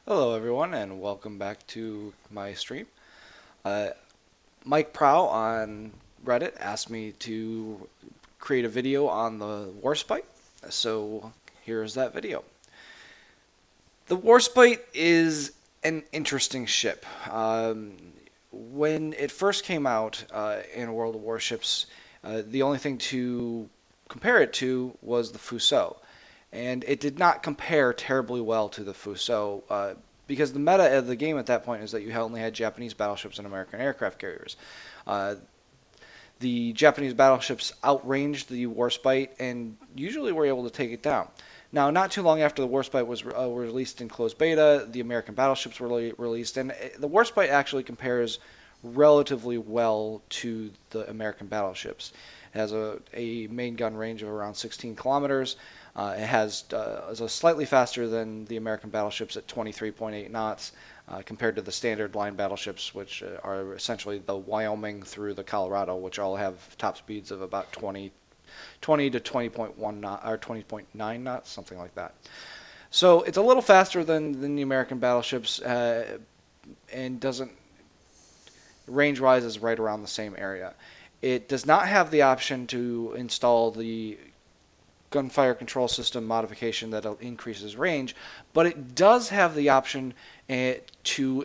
Hello everyone and welcome back to my stream. Uh, Mike Prow on Reddit asked me to create a video on the Warspite, so here's that video. The Warspite is an interesting ship. When it first came out in World of Warships, the only thing to compare it to was the Fuso. And it did not compare terribly well to the Fuso because the meta of the game at that point is that you only had Japanese battleships and American aircraft carriers. Uh, the Japanese battleships outranged the Warspite and usually were able to take it down. Now, not too long after the Warspite was released in closed beta, the American battleships were released, and the Warspite actually compares relatively well to the American battleships. It has a main gun range of around 16 kilometers. It is a slightly faster than the American battleships at 23.8 knots compared to the standard line battleships, which are essentially the Wyoming through the Colorado, which all have top speeds of about 20 to 20.1 knot or 20.9 knots, something like that. So it's a little faster than the American battleships, and doesn't range-wise is right around the same area. It does not have the option to install the gunfire control system modification that increases range, but it does have the option to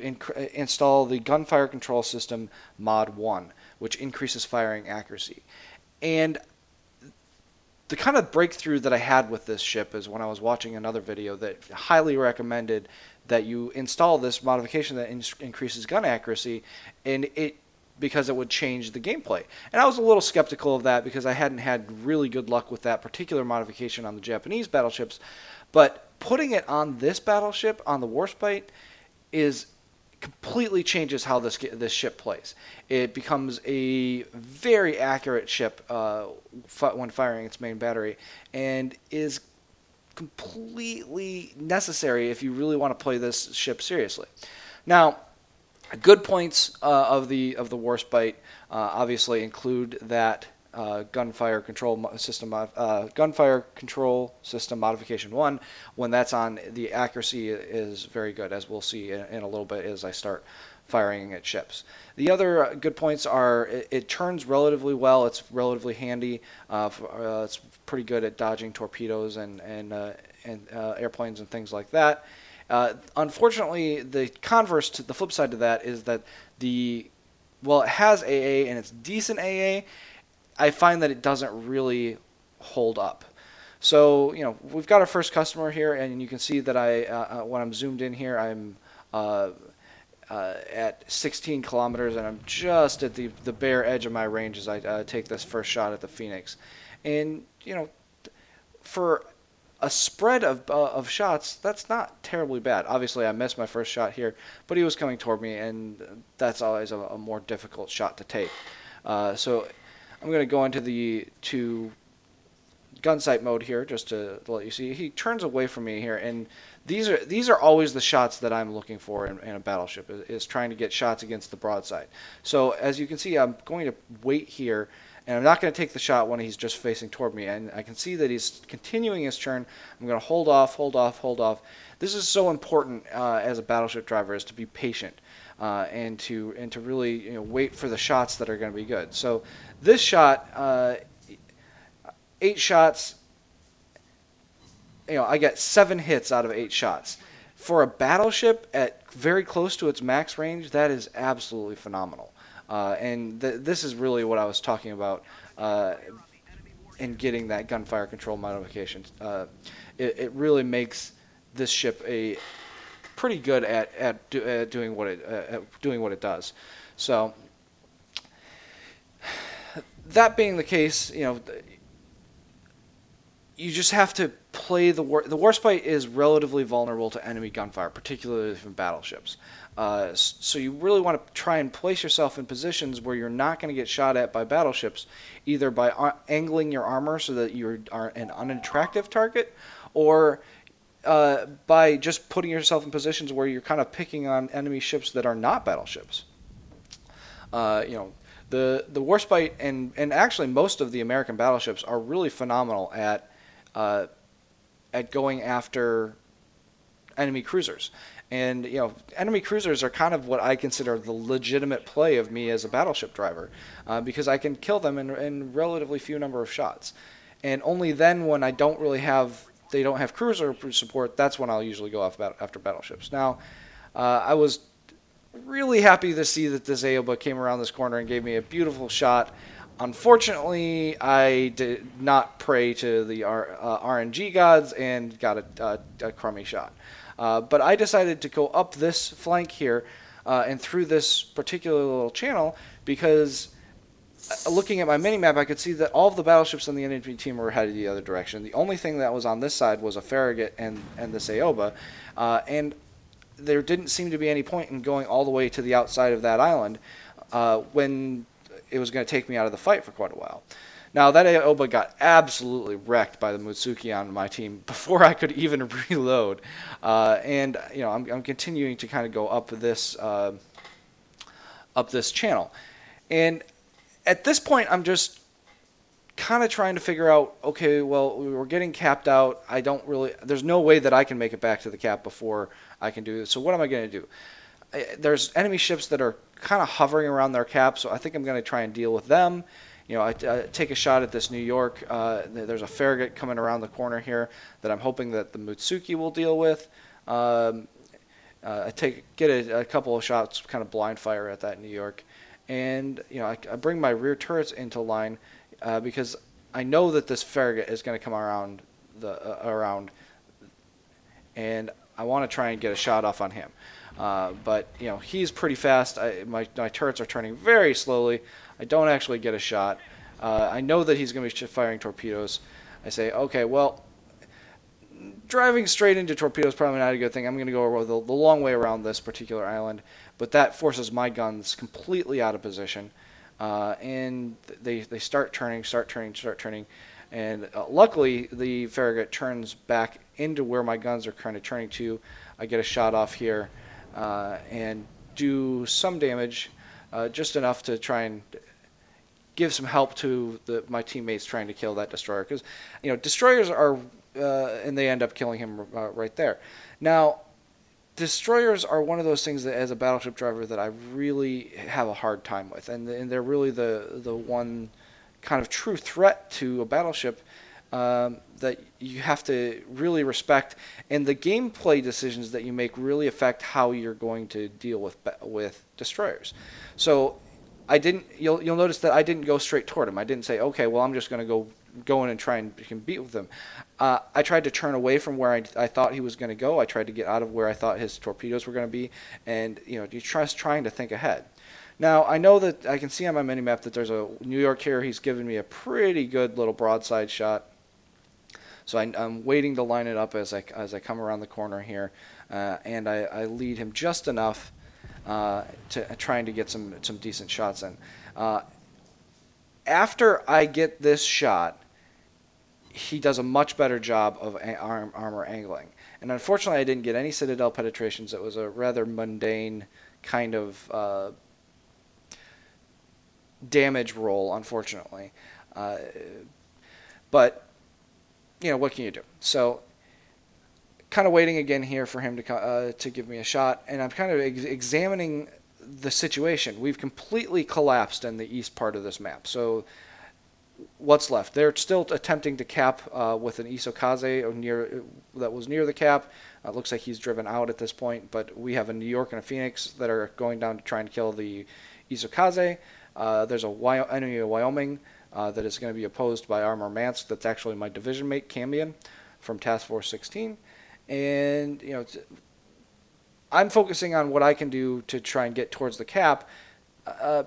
install the gunfire control system mod 1, which increases firing accuracy. And the kind of breakthrough that I had with this ship is when I was watching another video that highly recommended that you install this modification that increases gun accuracy, and because it would change the gameplay. And I was a little skeptical of that because I hadn't had really good luck with that particular modification on the Japanese battleships. But putting it on this battleship, on the Warspite, is completely changes how this ship plays. It becomes a very accurate ship when firing its main battery, and is completely necessary if you really want to play this ship seriously. Now, good points of the Warspite obviously include that gunfire control system modification 1. When that's on, the accuracy is very good, as we'll see in a little bit as I start firing at ships. The other good points are it turns relatively well. It's relatively handy. It's pretty good at dodging torpedoes and airplanes and things like that. Unfortunately, the converse to the flip side to that is that it has AA and it's decent AA. I find that it doesn't really hold up. So, we've got our first customer here, and you can see that when I'm zoomed in here, I'm at 16 kilometers, and I'm just at the bare edge of my range as I take this first shot at the Phoenix. And, for a spread of shots, that's not terribly bad. Obviously, I missed my first shot here, but he was coming toward me, and that's always a more difficult shot to take. So I'm going to go into the gun sight mode here just to let you see. He turns away from me here, and these are always the shots that I'm looking for in a battleship, is trying to get shots against the broadside. So as you can see, I'm going to wait here, and I'm not going to take the shot when he's just facing toward me. And I can see that he's continuing his turn. I'm going to hold off, hold off, hold off. This is so important as a battleship driver, is to be patient and to really wait for the shots that are going to be good. So this shot, 8 shots. I get 7 hits out of 8 shots. For a battleship at very close to its max range, that is absolutely phenomenal. And this is really what I was talking about in getting that gunfire control modification. It really makes this ship a pretty good at doing what it does. So that being the case, you just have to play the Warspite is relatively vulnerable to enemy gunfire, particularly from battleships. So you really want to try and place yourself in positions where you're not going to get shot at by battleships, either by angling your armor so that you are an unattractive target, or by just putting yourself in positions where you're kind of picking on enemy ships that are not battleships. The Warspite and actually most of the American battleships are really phenomenal at going after enemy cruisers. And enemy cruisers are kind of what I consider the legitimate play of me as a battleship driver, because I can kill them in relatively few number of shots. And only then, when they don't have cruiser support, that's when I'll usually go after battleships. Now, I was really happy to see that this AOBA came around this corner and gave me a beautiful shot. Unfortunately, I did not pray to the RNG gods and got a crummy shot. But I decided to go up this flank here and through this particular little channel because looking at my mini-map, I could see that all of the battleships on the enemy team were headed the other direction. The only thing that was on this side was a Farragut and this AOBA, and there didn't seem to be any point in going all the way to the outside of that island when it was going to take me out of the fight for quite a while. Now, that AOBA got absolutely wrecked by the Mutsuki on my team before I could even reload. And I'm continuing to kind of go up this channel. And at this point, I'm just kind of trying to figure out, okay, well, we're getting capped out. There's no way that I can make it back to the cap before I can do this. So what am I going to do? There's enemy ships that are kind of hovering around their cap, so I think I'm going to try and deal with them. I take a shot at this New York. There's a Farragut coming around the corner here that I'm hoping that the Mutsuki will deal with. I get a couple of shots, kind of blind fire at that New York, and I bring my rear turrets into line because I know that this Farragut is going to come around and I want to try and get a shot off on him. But he's pretty fast. My turrets are turning very slowly. I don't actually get a shot. I know that he's going to be firing torpedoes. I say, okay, well, driving straight into torpedoes is probably not a good thing. I'm going to go the long way around this particular island, but that forces my guns completely out of position, and they start turning, and luckily the Farragut turns back into where my guns are kind of turning to. I get a shot off here and do some damage, just enough to try and give some help to my teammates trying to kill that destroyer, because destroyers are and they end up killing him right there. Now, destroyers are one of those things that, as a battleship driver, that I really have a hard time with, and they're really the one kind of true threat to a battleship that you have to really respect, and the gameplay decisions that you make really affect how you're going to deal with destroyers. So you'll notice that I didn't go straight toward him. I didn't say, okay, well, I'm just going to go in and try and compete with him. I tried to turn away from where I thought he was going to go. I tried to get out of where I thought his torpedoes were going to be, and you're just trying to think ahead. Now, I know that I can see on my minimap that there's a New York here. He's given me a pretty good little broadside shot. So I'm waiting to line it up as I come around the corner here, and I lead him just enough to trying to get some decent shots in. After I get this shot, he does a much better job of armor angling. And unfortunately, I didn't get any citadel penetrations. It was a rather mundane kind of damage roll, unfortunately. But what can you do? So, kind of waiting again here for him to give me a shot, and I'm kind of examining the situation. We've completely collapsed in the east part of this map. So, what's left? They're still attempting to cap with an Isokaze that was near the cap. It looks like he's driven out at this point, but we have a New York and a Phoenix that are going down to try and kill the Isokaze. There's a enemy of Wyoming that is going to be opposed by our Murmansk. That's actually my division mate, Cambion, from Task Force 16. And, I'm focusing on what I can do to try and get towards the cap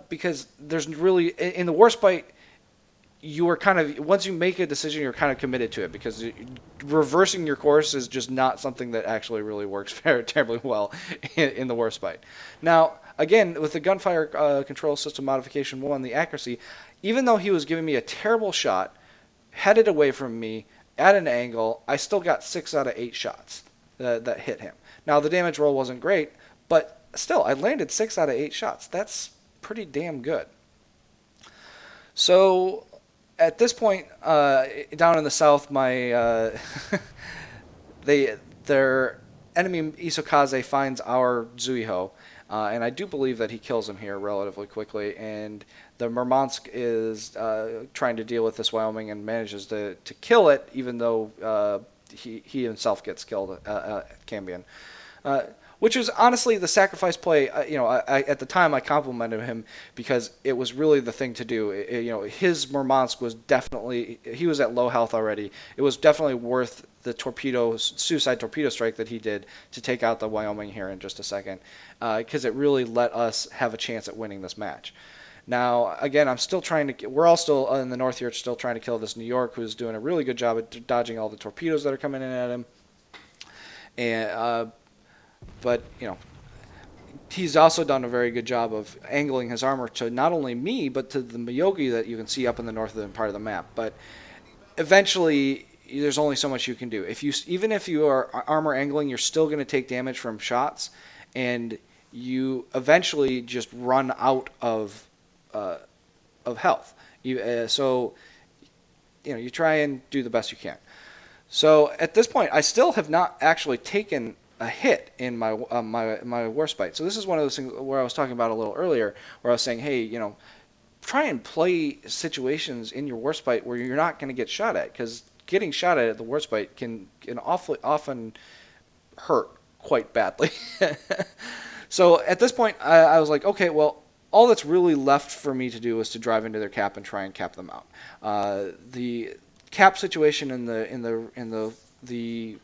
because there's really, in the Warspite, you are kind of, once you make a decision, you're kind of committed to it, because reversing your course is just not something that actually really works very terribly well in the Warspite. Now, again, with the gunfire control system modification 1, the accuracy, even though he was giving me a terrible shot, headed away from me at an angle, I still got 6 out of 8 shots that hit him. Now, the damage roll wasn't great, but still, I landed 6 out of 8 shots. That's pretty damn good. So, at this point, down in the south, my their enemy Isokaze finds our Zuiho, and I do believe that he kills him here relatively quickly. And the Murmansk is trying to deal with this Wyoming and manages to kill it, even though he himself gets killed at Cambion. Uh, which is honestly the sacrifice play. At the time I complimented him because it was really the thing to do. His Murmansk was definitely, he was at low health already. It was definitely worth the suicide torpedo strike that he did to take out the Wyoming here in just a second, because it really let us have a chance at winning this match. Now, again, I'm still trying to. We're all still in the north here, still trying to kill this New York, who's doing a really good job at dodging all the torpedoes that are coming in at him. And but he's also done a very good job of angling his armor to not only me but to the Miyogi that you can see up in the northern part of the map. But eventually, there's only so much you can do. Even if you are armor angling, you're still going to take damage from shots, and you eventually just run out of health. So you try and do the best you can. So at this point, I still have not actually taken a hit in my Warspite. So this is one of those things where I was talking about a little earlier, where I was saying, hey, try and play situations in your Warspite where you're not going to get shot at, because getting shot at the Warspite can awfully often hurt quite badly. So at this point, I was like, okay, well, all that's really left for me to do is to drive into their cap and try and cap them out. The cap situation in the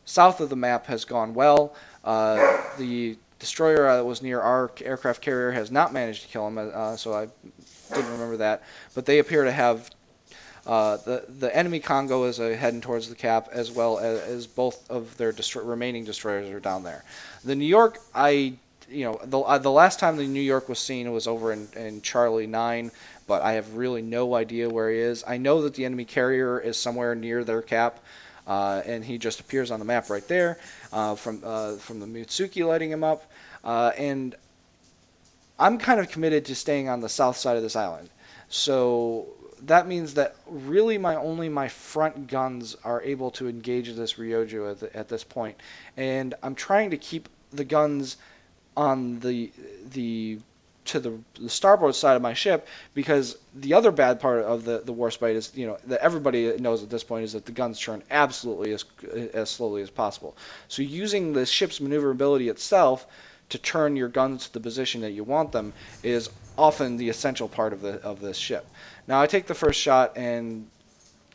south of the map has gone well. The destroyer that was near our aircraft carrier has not managed to kill him, so I didn't remember that. But they appear to have the enemy Congo is heading towards the cap, as well as both of their remaining destroyers are down there. The New York, the last time the New York was seen, it was over in Charlie 9, but I have really no idea where he is. I know that the enemy carrier is somewhere near their cap, and he just appears on the map right there from the Mitsuki lighting him up. And I'm kind of committed to staying on the south side of this island. So that means that really only my front guns are able to engage this Ryoju at this point. And I'm trying to keep the guns on the starboard side of my ship, because the other bad part of the Warspite is, that everybody knows at this point, is that the guns turn absolutely as slowly as possible. So using the ship's maneuverability itself to turn your guns to the position that you want them is often the essential part of this ship. Now I take the first shot and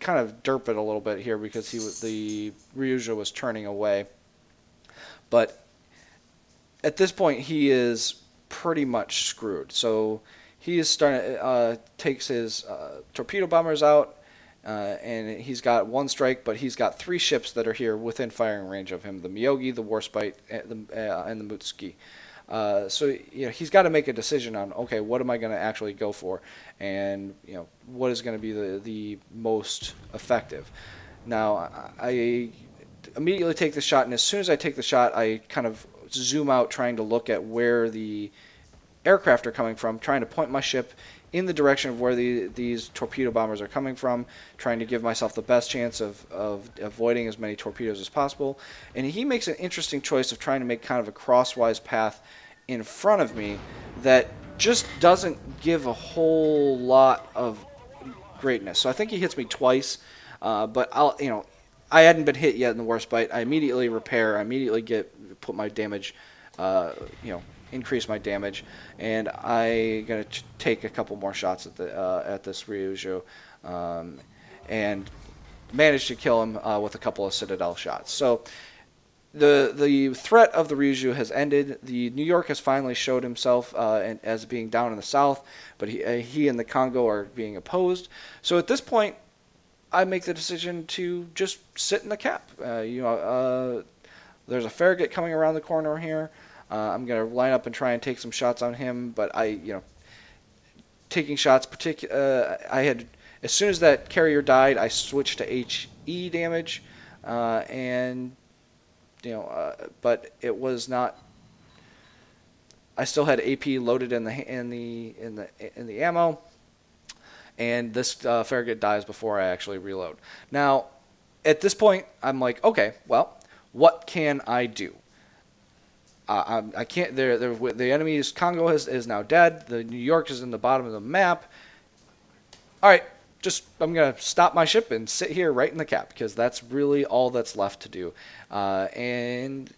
kind of derp it a little bit here because the Ryuja was turning away, but at this point he is pretty much screwed. So he is takes his torpedo bombers out, and he's got one strike, but he's got three ships that are here within firing range of him: the Miyogi, the Warspite, and the Mutsuki. So he's got to make a decision on, okay, what am I going to actually go for, and what is going to be the most effective. Now I immediately take the shot, and as soon as I take the shot, I kind of zoom out, trying to look at where the aircraft are coming from, trying to point my ship in the direction of where these torpedo bombers are coming from, trying to give myself the best chance of avoiding as many torpedoes as possible. And he makes an interesting choice of trying to make kind of a crosswise path in front of me that just doesn't give a whole lot of greatness. So I think he hits me twice, but I hadn't been hit yet in the Warspite. I immediately repair. I immediately put my damage, increase my damage, and I'm gonna take a couple more shots at this Ryuju, and manage to kill him with a couple of Citadel shots. So the threat of the Ryuju has ended. The New York has finally showed himself as being down in the south, but he and the Congo are being opposed. So at this point, I make the decision to just sit in the cap. There's a Farragut coming around the corner here. I'm going to line up and try and take some shots on him, but taking shots, I had, as soon as that carrier died, I switched to HE damage, but it was not. I still had AP loaded in the ammo, and this Farragut dies before I actually reload. Now, at this point, I'm like, okay, well, What can I do? I can't. The enemy's Congo is now dead. The New York is in the bottom of the map. All right, just I'm gonna stop my ship and sit here right in the cap because that's really all that's left to do. And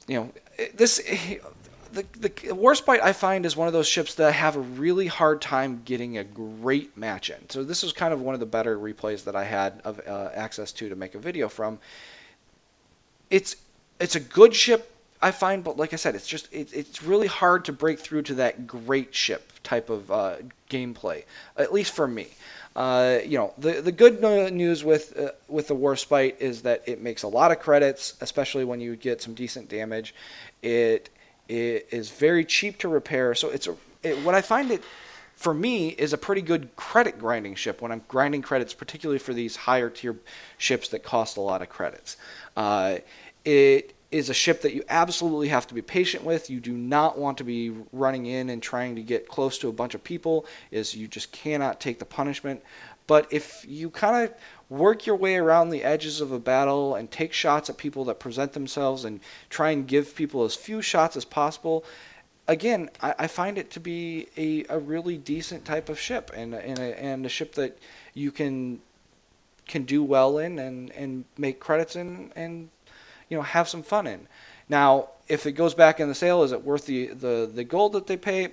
you know, this the Warspite I find is one of those ships that I have a really hard time getting a great match in. So this is kind of one of the better replays that I had of access to make a video from. It's a good ship I find, but like I said, it's really hard to break through to that great ship type of gameplay, at least for me. The good news with the Warspite is that it makes a lot of credits, especially when you get some decent damage. It is very cheap to repair, so what I find it for me is a pretty good credit grinding ship when I'm grinding credits, particularly for these higher tier ships that cost a lot of credits. It is a ship that you absolutely have to be patient with. You do not want to be running in and trying to get close to a bunch of people, as you just cannot take the punishment. But if you kind of work your way around the edges of a battle and take shots at people that present themselves and try and give people as few shots as possible, again, I find it to be a really decent type of ship and a ship that you can do well in and make credits in and have some fun in. Now, if it goes back in the sale, is it worth the gold that they pay?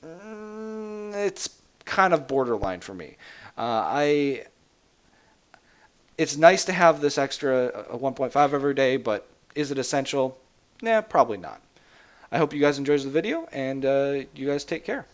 It's kind of borderline for me. It's nice to have this extra 1.5 every day, but is it essential? Nah, probably not. I hope you guys enjoyed the video, and you guys take care.